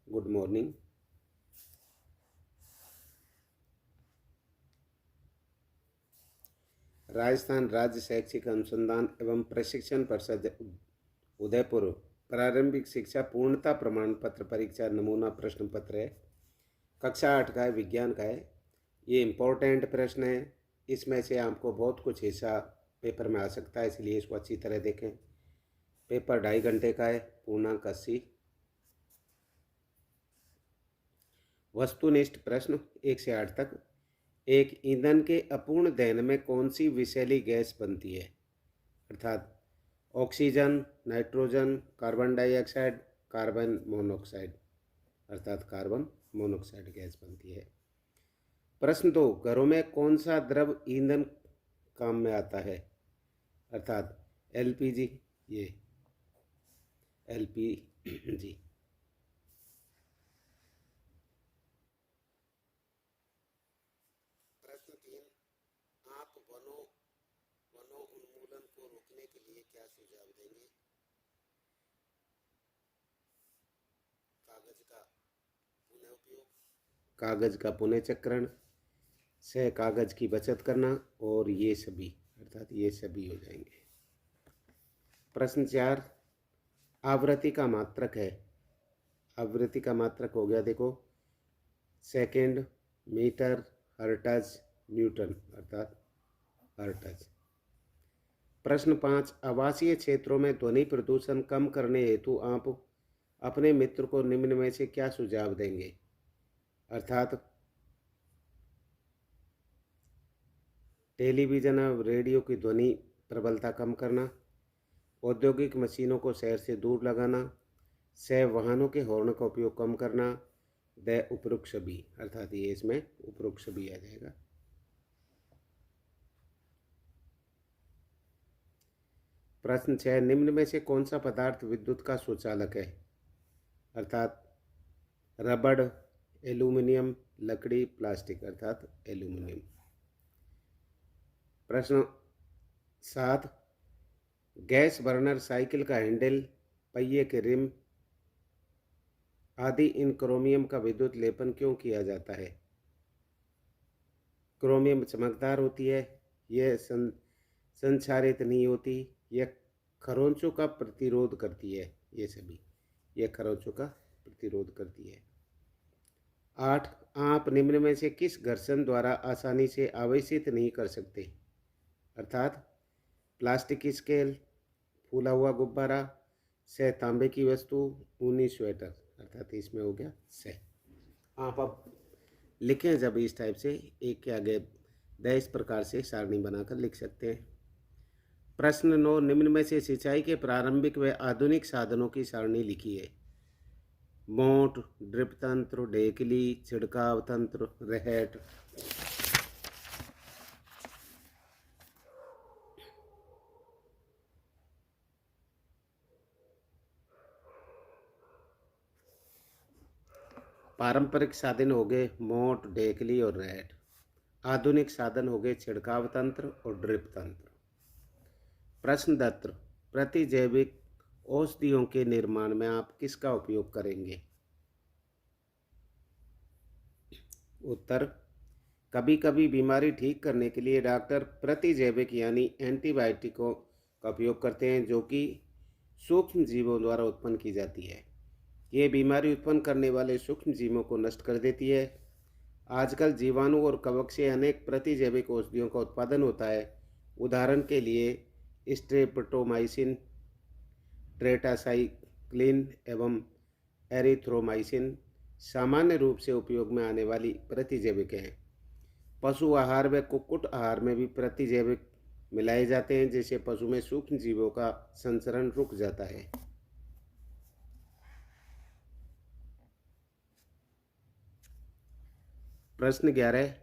Good morning. Rajasthan राज्य शैक्षिक अनुसंधान एवं प्रशिक्षण परिषद उदयपुर प्रारंभिक शिक्षा पूर्णता प्रमाण पत्र परीक्षा नमूना प्रश्न पत्र है। कक्षा 8 का है, विज्ञान का है। ये इम्पोर्टेंट प्रश्न है। इसमें से आपको बहुत कुछ हिस्सा पेपर में आ सकता है, इसलिए इसको अच्छी तरह देखें। पेपर 2.5 घंटे का है, पूर्णांक 80। वस्तुनिष्ठ प्रश्न 1 से 8 तक। एक ईंधन के अपूर्ण दहन में कौन सी विषैली गैस बनती है? अर्थात oxygen, nitrogen, carbon dioxide, carbon monoxide, अर्थात कार्बन मोनोऑक्साइड गैस बनती है। प्रश्न 2, घरों में कौन सा द्रव ईंधन काम में आता है? अर्थात एलपीजी, ये एलपीजी। प्रश्न 3, आप वनों उन्मूलन को रोकने के लिए क्या सुझाव देंगे? कागज का पुनः उपयोग, कागज का पुनः चक्रण, से कागज की बचत करना, और ये सभी, अर्थात ये सभी हो जाएंगे। प्रश्न 4, आवृत्ति का मात्रक है। आवृत्ति का मात्रक हो गया, देखो, सेकंड, मीटर, हर्ट्ज, न्यूटन, अर्थात हर्ट्ज। प्रश्न 5, आवासीय क्षेत्रों में ध्वनि प्रदूषण कम करने हेतु आप अपने मित्र को निम्न में से क्या सुझाव देंगे? अर्थात टेलीविज़न और रेडियो की ध्वनि प्रबलता कम करना, औद्योगिक मशीनों को शहर से दूर लगाना, से वाहनों के हॉर्न का उपयोग कम करना, द उपरोक्त सभी, अर्थात ये इसमें उपरोक्त सभी आ जाएगा। प्रश्न 6, निम्न में से कौन सा पदार्थ विद्युत का स्वचालक है? अर्थात रबड़, एल्यूमिनियम, लकड़ी, प्लास्टिक, अर्थात एल्यूमिनियम। प्रश्न 7, गैस बर्नर साइकिल का हैंडल, पहिए के रिम आदि इन क्रोमियम का विद्युत लेपन क्यों किया जाता है? क्रोमियम चमकदार होती है, यह संक्षारित नहीं होती, यह खरोंचों का प्रतिरोध करती है, ये सभी, यह खरोंचों का प्रतिरोध करती है। 8, आप निम्न में से किस घर्षण द्वारा आसानी से आवेशित नहीं कर सकते? अर्थात प्लास्टिक की स्केल, फूला हुआ गुब्बारा, से तांबे की वस्तु, ऊनी स्वेटर, अर्थात इसमें हो गया से। आप अब लिखें जब इस टाइप से, एक के आगे इस प्रकार से सारणी बनाकर लिख सकते हैं। प्रश्न 9, निम्न में से सिंचाई के प्रारंभिक व आधुनिक साधनों की सारणी लिखी है। मोट, ड्रिप तंत्र, ढेकली, छिड़काव तंत्र, रेहेट। पारंपरिक साधन हो गए मोट, ढेकली और रेहेट। आधुनिक साधन हो गए छिड़काव तंत्र और ड्रिप तंत्र। प्रश्न 10, प्रतिजैविक औषधियों के निर्माण में आप किसका उपयोग करेंगे? उत्तर, कभी कभी बीमारी ठीक करने के लिए डॉक्टर प्रतिजैविक यानी एंटीबायोटिकों का उपयोग करते हैं, जो कि सूक्ष्म जीवों द्वारा उत्पन्न की जाती है। ये बीमारी उत्पन्न करने वाले सूक्ष्म जीवों को नष्ट कर देती है। आजकल जीवाणु और कवक से अनेक प्रतिजैविक औषधियों का उत्पादन होता है। उदाहरण के लिए स्ट्रेप्टोमाइसिन, ट्रेटासाइक्लिन एवं एरिथ्रोमाइसिन सामान्य रूप से उपयोग में आने वाली प्रतिजैविक हैं। पशु आहार व कुक्कुट आहार में भी प्रतिजैविक मिलाए जाते हैं, जिससे पशु में सूक्ष्म जीवों का संचरण रुक जाता है। प्रश्न 11,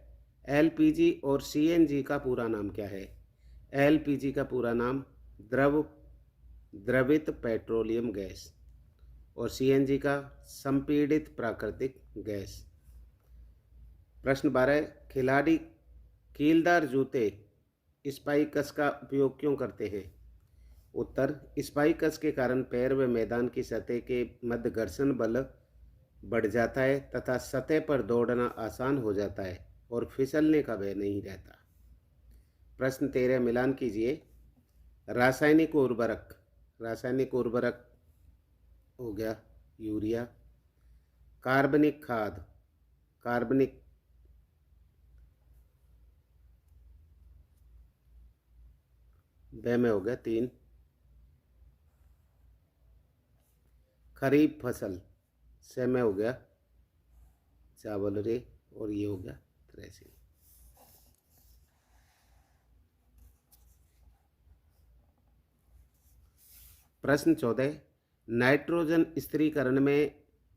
एलपीजी और सीएनजी का पूरा नाम क्या है? एलपीजी का पूरा नाम द्रवित पेट्रोलियम गैस, और सीएनजी का संपीड़ित प्राकृतिक गैस। प्रश्न 12, खिलाड़ी कीलदार जूते स्पाइकस का उपयोग क्यों करते हैं? उत्तर, स्पाइकस के कारण पैर व मैदान की सतह के मध्य घर्षण बल बढ़ जाता है तथा सतह पर दौड़ना आसान हो जाता है और फिसलने का भय नहीं रहता। प्रश्न 13 मिलान कीजिए। रासायनिक उर्वरक, रासायनिक उर्वरक हो गया यूरिया। कार्बनिक खाद, कार्बनिक ब में हो गया 3। खरीफ फसल से में हो गया चावल रे, और ये हो गया थ्रेसिंग। प्रश्न 14 नाइट्रोजन स्थिरीकरण में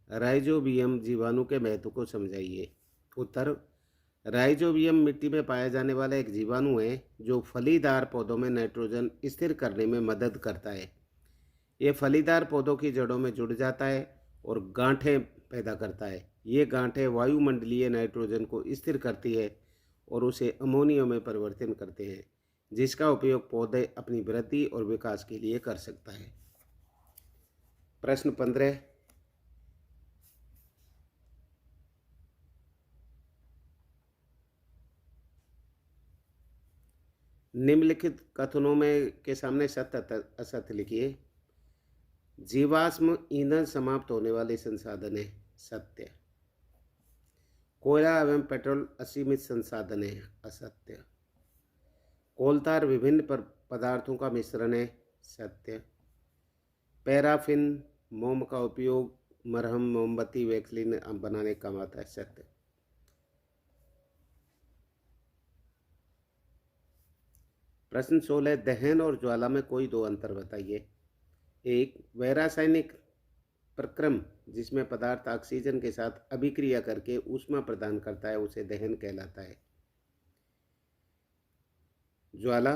राइजोबियम जीवाणु के महत्व को समझाइए। उत्तर, राइजोबियम मिट्टी में पाया जाने वाला एक जीवाणु है जो फलीदार पौधों में नाइट्रोजन स्थिर करने में मदद करता है। ये फलीदार पौधों की जड़ों में जुड़ जाता है और गांठें पैदा करता है। ये गांठें वायुमंडलीय नाइट्रोजन को स्थिर करती है और उसे अमोनिया में परिवर्तन करते हैं, जिसका उपयोग पौधे अपनी वृद्धि और विकास के लिए कर सकता है। प्रश्न 15 निम्नलिखित कथनों में के सामने सत्य असत्य लिखिए। जीवाश्म ईंधन समाप्त होने वाले संसाधन है, सत्य। कोयला एवं पेट्रोल असीमित संसाधन है, असत्य। कोलतार विभिन्न पदार्थों का मिश्रण है, सत्य। पैराफिन मोम का उपयोग मरहम, मोमबत्ती, वैक्सीन बनाने का काम आता है, सत्य। प्रश्न 16 दहन और ज्वाला में कोई दो अंतर बताइए। एक, वह रासायनिक प्रक्रम जिसमें पदार्थ ऑक्सीजन के साथ अभिक्रिया करके ऊष्मा प्रदान करता है उसे दहन कहलाता है। ज्वाला,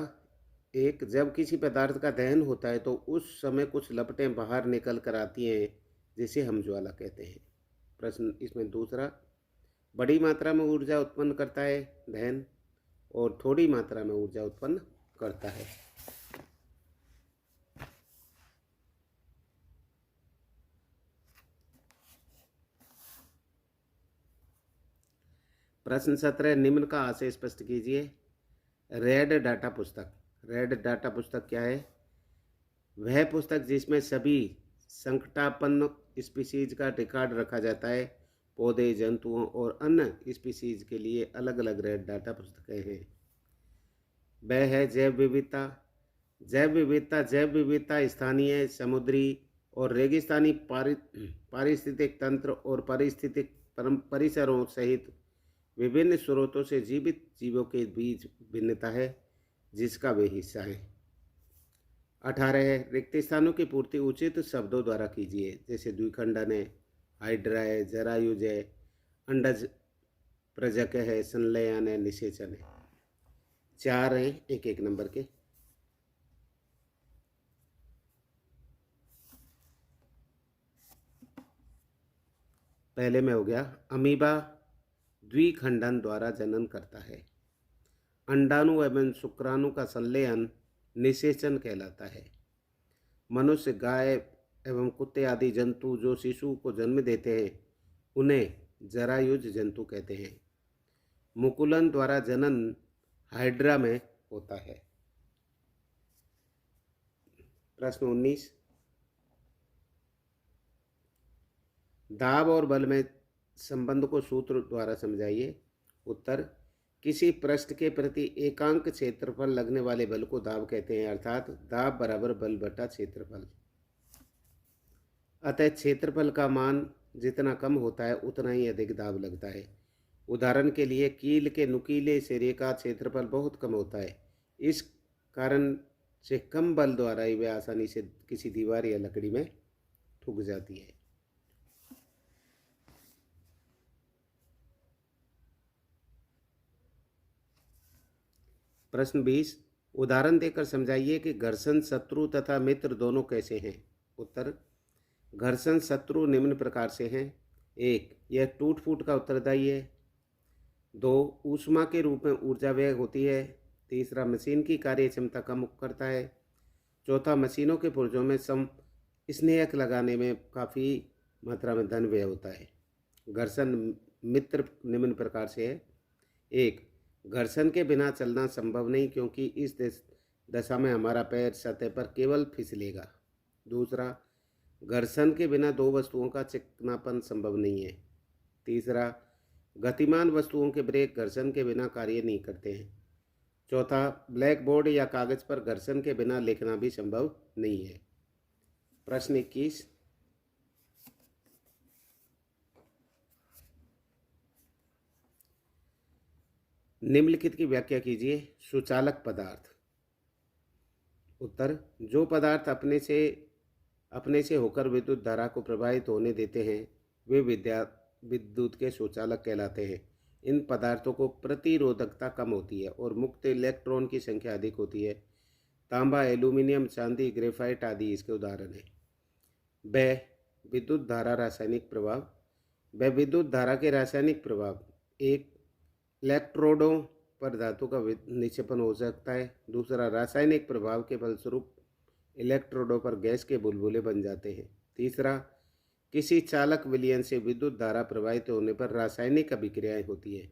एक, जब किसी पदार्थ का दहन होता है तो उस समय कुछ लपटें बाहर निकल कर आती हैं जिसे हम ज्वाला कहते हैं। प्रश्न इसमें दूसरा, बड़ी मात्रा में ऊर्जा उत्पन्न करता है दहन और थोड़ी मात्रा में ऊर्जा उत्पन्न करता है। प्रश्न 17 निम्न का आशय स्पष्ट कीजिए। रेड डाटा पुस्तक, रेड डाटा पुस्तक क्या है? वह पुस्तक जिसमें सभी संकटापन्न स्पीसीज का रिकॉर्ड रखा जाता है। पौधे, जंतुओं और अन्य स्पीसीज के लिए अलग अलग रेड डाटा पुस्तकें हैं। वह है जैव विविधता। जैव विविधता, जैव विविधता स्थानीय, समुद्री और रेगिस्तानी पारिस्थितिक तंत्र और पारिस्थितिक परिसरों सहित विभिन्न स्रोतों से जीवित जीवों के बीच भिन्नता है जिसका वे हिस्सा है। 18 है रिक्त स्थानों की पूर्ति उचित शब्दों द्वारा कीजिए, जैसे द्विखंडन है, हाइड्रा है, जरायुज है, अंडज प्रजक है, संलयन है, निषेचन है। 4 हैं एक एक नंबर के। पहले में हो गया अमीबा द्विखंडन द्वारा जनन करता है। अंडाणु एवं शुक्राणु का संलयन निषेचन कहलाता है। मनुष्य, गाय एवं कुत्ते आदि जंतु जो शिशु को जन्म देते हैं उन्हें जरायुज जंतु कहते हैं। मुकुलन द्वारा जनन हाइड्रा में होता है। प्रश्न 19 दाब और बल में संबंध को सूत्र द्वारा समझाइए। उत्तर, किसी पृष्ठ के प्रति एकांक क्षेत्रफल लगने वाले बल को दाब कहते हैं, अर्थात दाब बराबर बल बटा क्षेत्रफल। अतः क्षेत्रफल का मान जितना कम होता है उतना ही अधिक दाब लगता है। उदाहरण के लिए कील के नुकीले सिरे का क्षेत्रफल बहुत कम होता है, इस कारण से कम बल द्वारा ही वह आसानी से किसी दीवार या लकड़ी में ठुक जाती है। प्रश्न 20 उदाहरण देकर समझाइए कि घर्षण शत्रु तथा मित्र दोनों कैसे हैं। उत्तर, घर्षण शत्रु निम्न प्रकार से हैं। 1, यह टूट फूट का उत्तरदायी है। 2, ऊष्मा के रूप में ऊर्जा व्यय होती है। तीसरा, मशीन की कार्य क्षमता कम करता है। चौथा, मशीनों के पुर्जों में स्नेहक लगाने में काफ़ी मात्रा में धन व्यय होता है। घर्षण मित्र निम्न प्रकार से है। एक, घर्षण के बिना चलना संभव नहीं क्योंकि इस दशा में हमारा पैर सतह पर केवल फिसलेगा। दूसरा, घर्षण के बिना दो वस्तुओं का चिकनापन संभव नहीं है। तीसरा, गतिमान वस्तुओं के ब्रेक घर्षण के बिना कार्य नहीं करते हैं। चौथा, ब्लैक बोर्ड या कागज पर घर्षण के बिना लिखना भी संभव नहीं है। प्रश्न 21, निम्नलिखित की व्याख्या कीजिए। सुचालक पदार्थ। उत्तर, जो पदार्थ अपने से होकर विद्युत धारा को प्रवाहित होने देते हैं वे विद्युत के सुचालक कहलाते हैं। इन पदार्थों को प्रतिरोधकता कम होती है और मुक्त इलेक्ट्रॉन की संख्या अधिक होती है। तांबा, एल्यूमिनियम, चांदी, ग्रेफाइट आदि इसके उदाहरण हैं। ब, विद्युत धारा रासायनिक प्रभाव। व विद्युत धारा के रासायनिक प्रभाव। एक, इलेक्ट्रोडों पर धातु का निक्षेपण हो सकता है। दूसरा, रासायनिक प्रभाव के फलस्वरूप इलेक्ट्रोडों पर गैस के बुलबुले बन जाते हैं। तीसरा, किसी चालक विलयन से विद्युत धारा प्रवाहित होने पर रासायनिक अभिक्रियाएं होती है।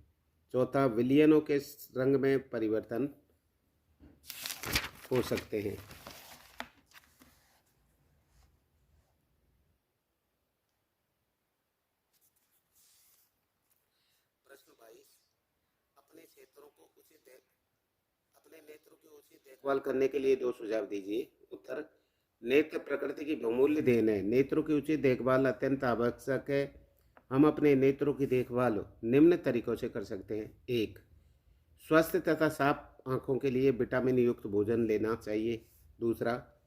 चौथा, विलयनों के रंग में परिवर्तन हो सकते हैं। प्रश्न 22, अपने नेत्रों की उचित देखभाल करने के लिए दो सुझाव दीजिए। उत्तर, नेत्र प्रकृति की बहुमूल्य देन है। नेत्रों की उचित देखभाल अत्यंत आवश्यक है। हम अपने नेत्रों की देखभाल निम्न तरीकों से कर सकते हैं। एक, स्वस्थ तथा साफ आंखों के लिए विटामिन युक्त भोजन लेना चाहिए। दूसरा,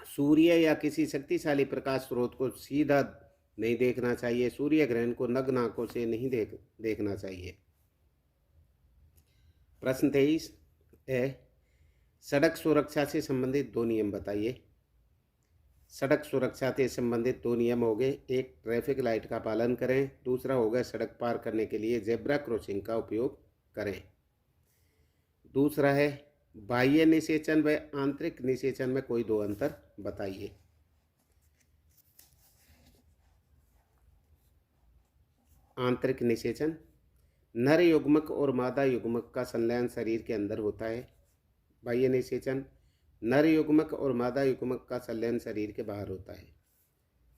सूर्य या किसी शक्तिशाली प्रकाश स्रोत को सीधा नहीं देखना चाहिए। सूर्य ग्रहण को नग्न आंखों से नहीं देखना चाहिए। प्रश्न 23 है, सड़क सुरक्षा से संबंधित दो नियम बताइए। सड़क सुरक्षा से संबंधित दो नियम हो गए। एक, ट्रैफिक लाइट का पालन करें। दूसरा होगा सड़क पार करने के लिए जेब्रा क्रॉसिंग का उपयोग करें। दूसरा है, बाह्य निषेचन व आंतरिक निषेचन में कोई दो अंतर बताइए। आंतरिक निषेचन, नर युग्मक और मादा युग्मक का संलयन शरीर के अंदर होता है। बाह्य निषेचन, नर युग्मक और मादा युग्मक का संलयन शरीर के बाहर होता है।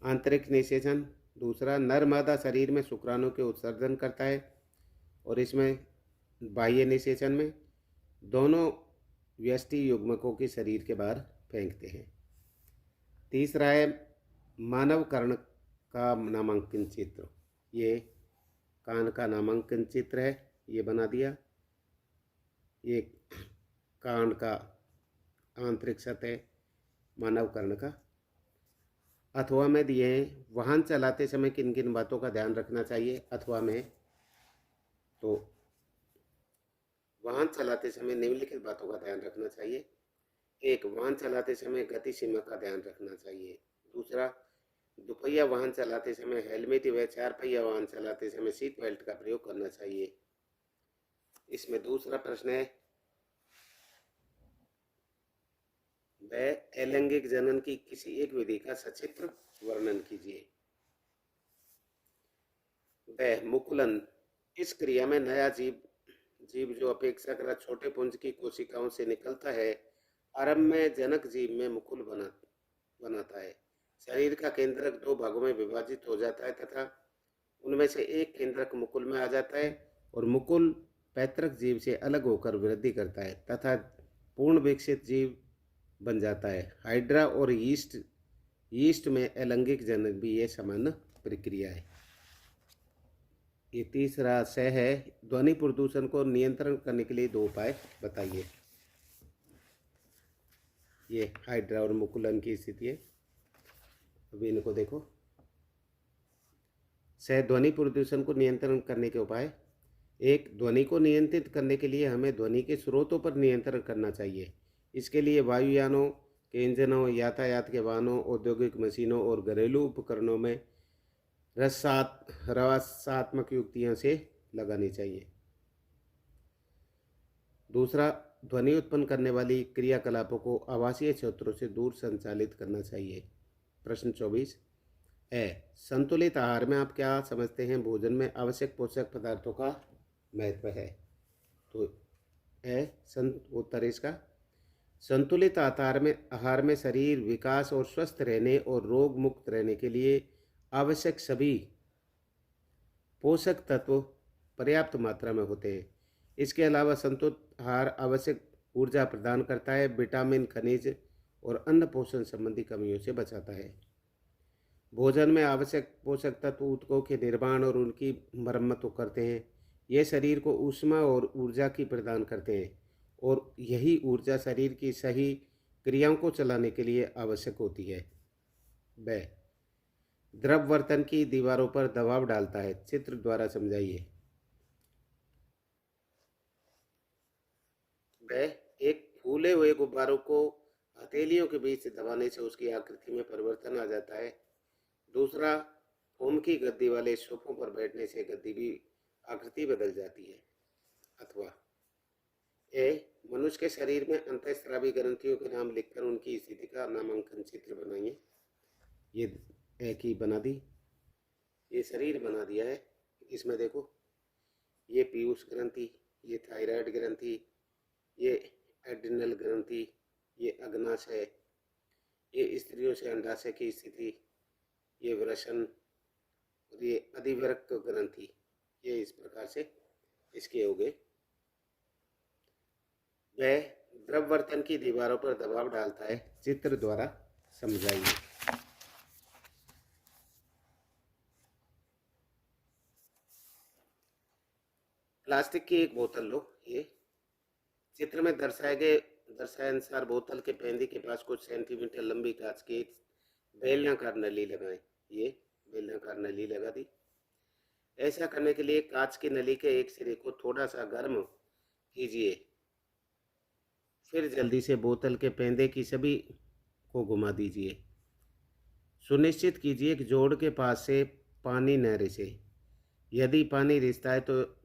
आंतरिक निषेचन दूसरा, नर मादा शरीर में शुक्राणु के उत्सर्जन करता है और इसमें बाह्य निषेचन में दोनों व्यष्टि युग्मकों के शरीर के बाहर फेंकते हैं। तीसरा है, मानव कर्ण का नामांकन चित्र। ये कान का नामांकन चित्र है, ये बना दिया। ये कान का आंतरिक सतह मानव कर्ण का। अथवा में दिए हैं, वाहन चलाते समय किन किन बातों का ध्यान रखना चाहिए। अथवा में तो वाहन चलाते समय निम्नलिखित बातों का ध्यान रखना चाहिए। एक, वाहन चलाते समय गति सीमा का ध्यान रखना चाहिए। दूसरा, दुपहिया वाहन चलाते समय हेलमेट व चार पहिया वाहन चलाते समय सीट बेल्ट का प्रयोग करना चाहिए। इसमें दूसरा प्रश्न है, वह अलैंगिक जनन की किसी एक विधि का सचित्र वर्णन कीजिए। वह मुकुलन, इस क्रिया में नया जीव जो अपेक्षाकृत छोटे पुंज की कोशिकाओं से निकलता है, आरंभ में जनक जीव में मुकुल बनाता है। शरीर का केंद्रक दो भागों में विभाजित हो जाता है तथा उनमें से एक केंद्रक मुकुल में आ जाता है और मुकुल पैतृक जीव से अलग होकर वृद्धि करता है तथा पूर्ण विकसित जीव बन जाता है। हाइड्रा और यीस्ट में अलैंगिक जनन भी ये सामान्य प्रक्रिया है। ये तीसरा स है, ध्वनि प्रदूषण को नियंत्रण करने के लिए दो उपाय बताइए। ये हाइड्रा और मुकुलन की स्थिति है। अभी इनको देखो। स, ध्वनि प्रदूषण को नियंत्रण करने के उपाय। एक, ध्वनि को नियंत्रित करने के लिए हमें ध्वनि के स्रोतों पर नियंत्रण करना चाहिए। इसके लिए वायुयानों के इंजनों, यातायात के वाहनों, औद्योगिक मशीनों और घरेलू उपकरणों में रसात्मक युक्तियां से लगानी चाहिए। दूसरा, ध्वनि उत्पन्न करने वाली क्रियाकलापों को आवासीय क्षेत्रों से दूर संचालित करना चाहिए। प्रश्न 24 है, संतुलित आहार में आप क्या समझते हैं भोजन में आवश्यक पोषक पदार्थों का महत्व है? तो उत्तर इसका संतुलित आहार में शरीर विकास और स्वस्थ रहने और रोग मुक्त रहने के लिए आवश्यक सभी पोषक तत्व पर्याप्त मात्रा में होते हैं। इसके अलावा संतुलित आहार आवश्यक ऊर्जा प्रदान करता है, विटामिन, खनिज और अन्य पोषण संबंधी कमियों से बचाता है। भोजन में आवश्यक पोषक तत्व ऊतकों के निर्माण और उनकी मरम्मत करते हैं। ये शरीर को ऊष्मा और ऊर्जा की प्रदान करते हैं और यही ऊर्जा शरीर की सही क्रियाओं को चलाने के लिए आवश्यक होती है। ब द्रव बर्तन की दीवारों पर दबाव डालता है, चित्र द्वारा समझाइए। एक फूले हुए गुब्बारों को हथेलियों के बीच दबाने से उसकी आकृति में परिवर्तन आ जाता है। दूसरा, फोम की गद्दी वाले सोफों पर बैठने से गद्दी की आकृति बदल जाती है। अथवा मनुष्य के शरीर में अंतःस्रावी ग्रंथियों के नाम लिखकर उनकी स्थिति का नामांकन चित्र बनाइए। ये की बना दी, ये शरीर बना दिया है। इसमें देखो, ये पीयूष ग्रंथि, ये थायराइड ग्रंथि, ये एड्रिनल ग्रंथि, ये अग्नाशय, ये स्त्रियों से अंडाशय की स्थिति, ये वृषण और ये अधिवृक्क ग्रंथि। ये इस प्रकार से इसके हो गए। वह द्रव बर्तन की दीवारों पर दबाव डालता है, चित्र द्वारा समझाइए। प्लास्टिक की एक बोतल लो। ये चित्र में दर्शाए अनुसार बोतल के पेंदी के पास कुछ सेंटीमीटर लंबी कांच की बेलनाकार नली लगाएं। ये बेलनाकार नली लगा दी। ऐसा करने के लिए कांच की नली के एक सिरे को थोड़ा सा गर्म कीजिए, फिर जल्दी से बोतल के पेंदे की सभी को घुमा दीजिए। सुनिश्चित कीजिए कि जोड़ के पास से पानी न रिसे। यदि पानी रिसता है तो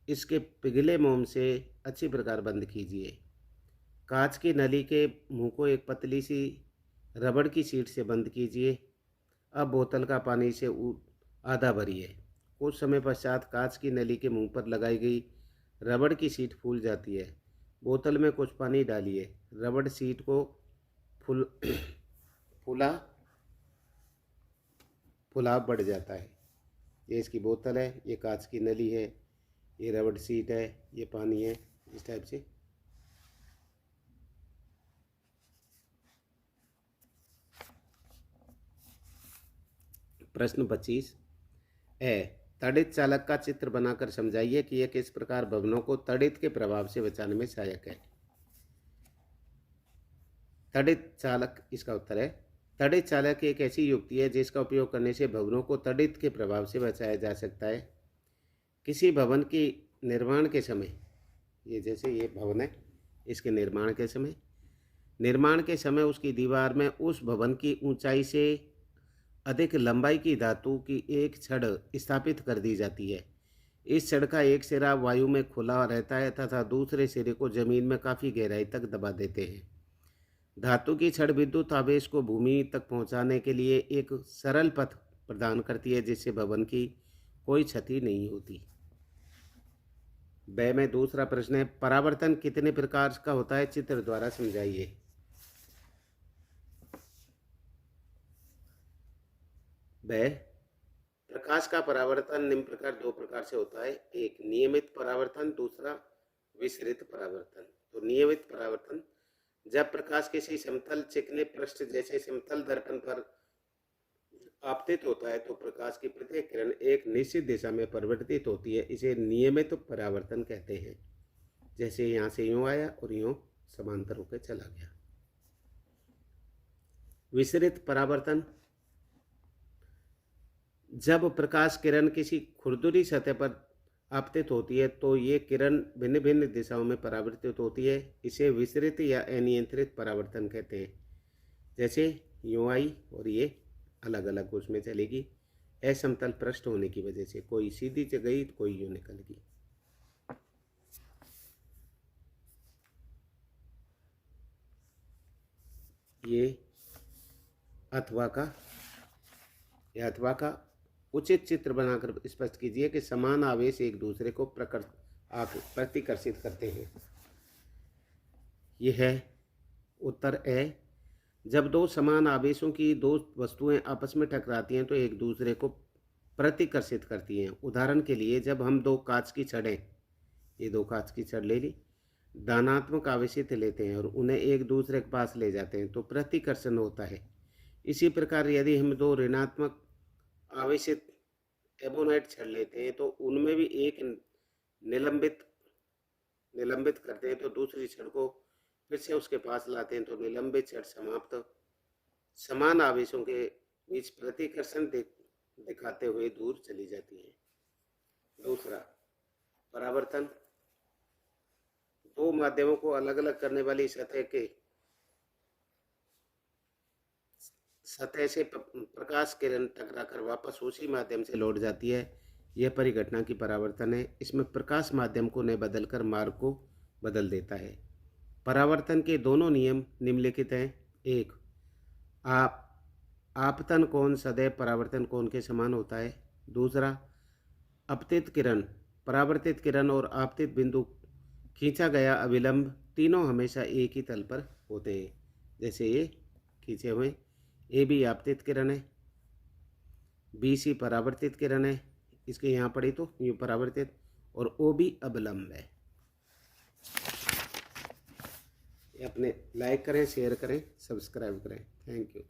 इसके पिघले मोम से अच्छी प्रकार बंद कीजिए। कांच की नली के मुंह को एक पतली सी रबड़ की शीट से बंद कीजिए। अब बोतल का पानी से आधा भरिए। कुछ समय पश्चात कांच की नली के मुंह पर लगाई गई रबड़ की शीट फूल जाती है। बोतल में कुछ पानी डालिए। रबड़ शीट को फुलाव बढ़ जाता है। ये इसकी बोतल है, ये कांच की नली है, ये रबड़ शीट है, ये पानी है। इस टाइप से प्रश्न 25 है, तड़ित चालक का चित्र बनाकर समझाइए कि यह किस प्रकार भवनों को तड़ित के प्रभाव से बचाने में सहायक है। तड़ित चालक, इसका उत्तर है तड़ित चालक एक ऐसी युक्ति है जिसका उपयोग करने से भवनों को तड़ित के प्रभाव से बचाया जा सकता है। किसी भवन की निर्माण के समय, ये जैसे ये भवन है, इसके निर्माण के समय उसकी दीवार में उस भवन की ऊंचाई से अधिक लंबाई की धातु की एक छड़ स्थापित कर दी जाती है। इस छड़ का एक सिरा वायु में खुला रहता है तथा दूसरे सिरे को जमीन में काफ़ी गहराई तक दबा देते हैं। धातु की छड़ विद्युत आवेश को भूमि तक पहुंचाने के लिए एक सरल पथ प्रदान करती है जिससे भवन की कोई क्षति नहीं होती। ब में दूसरा प्रश्न है, परावर्तन कितने प्रकार का होता है, चित्र द्वारा समझाइए। ब प्रकाश का परावर्तन निम्न प्रकार दो प्रकार से होता है, एक नियमित परावर्तन, दूसरा विसरित परावर्तन। तो नियमित परावर्तन, जब प्रकाश किसी समतल चिकने पृष्ठ जैसे समतल दर्पण पर आपतित होता है तो प्रकाश की प्रत्येक किरण एक निश्चित दिशा में परिवर्तित होती है। इसे नियमित परावर्तन कहते हैं। जैसे यहाँ से यूँ आया और यूँ समांतर होकर चला गया। विसरित परावर्तन, जब प्रकाश किरण किसी खुरदुरी सतह पर आपतित होती है तो ये किरण भिन्न भिन्न दिशाओं में परावर्तित होती है। इसे विसरित या अनियंत्रित परावर्तन कहते हैं। जैसे यूँ आई और ये अलग अलग उसमें चलेगी, असमतल पृष्ठ होने की वजह से, कोई सीधी गई तो कोई यूँ निकल गई। ये अथवा का उचित चित्र बनाकर स्पष्ट कीजिए कि समान आवेश एक दूसरे को प्रतिकर्षित करते हैं। यह है उत्तर ए। जब दो समान आवेशों की दो वस्तुएं आपस में टकराती हैं तो एक दूसरे को प्रतिकर्षित करती हैं। उदाहरण के लिए, जब हम दो कांच की छड़ें, ये दो कांच की छड़ ले ली, धनात्मक आवेशित लेते हैं और उन्हें एक दूसरे के पास ले जाते हैं तो प्रतिकर्षण होता है। इसी प्रकार यदि हम दो ऋणात्मक आवेशित एबोनाइट छड़ लेते हैं तो उनमें भी एक निलंबित करते हैं तो दूसरी छड़ को फिर से उसके पास लाते हैं तो निलंबित छड़ समाप्त समान आवेशों के बीच प्रतिकर्षण दिखाते हुए दूर चली जाती है। दूसरा, परावर्तन। दो माध्यमों को अलग अलग करने वाली सतह से प्रकाश किरण टकराकर वापस उसी माध्यम से लौट जाती है। यह परिघटना की परावर्तन है। इसमें प्रकाश माध्यम को न बदलकर मार्ग को बदल देता है। परावर्तन के दोनों नियम निम्नलिखित हैं। एक, आपतन कोण सदैव परावर्तन कोण के समान होता है। दूसरा, अपतित किरण, परावर्तित किरण और आपतित बिंदु खींचा गया अभिलंब तीनों हमेशा एक ही तल पर होते हैं। जैसे ये खींचे हुए, ए बी आपतित किरण है, बी सी परावर्तित किरण है, इसके यहाँ पड़ी तो ये परावर्तित, और ओ बी अभिलंब है। अपने लाइक करें, शेयर करें, सब्सक्राइब करें। Thank you.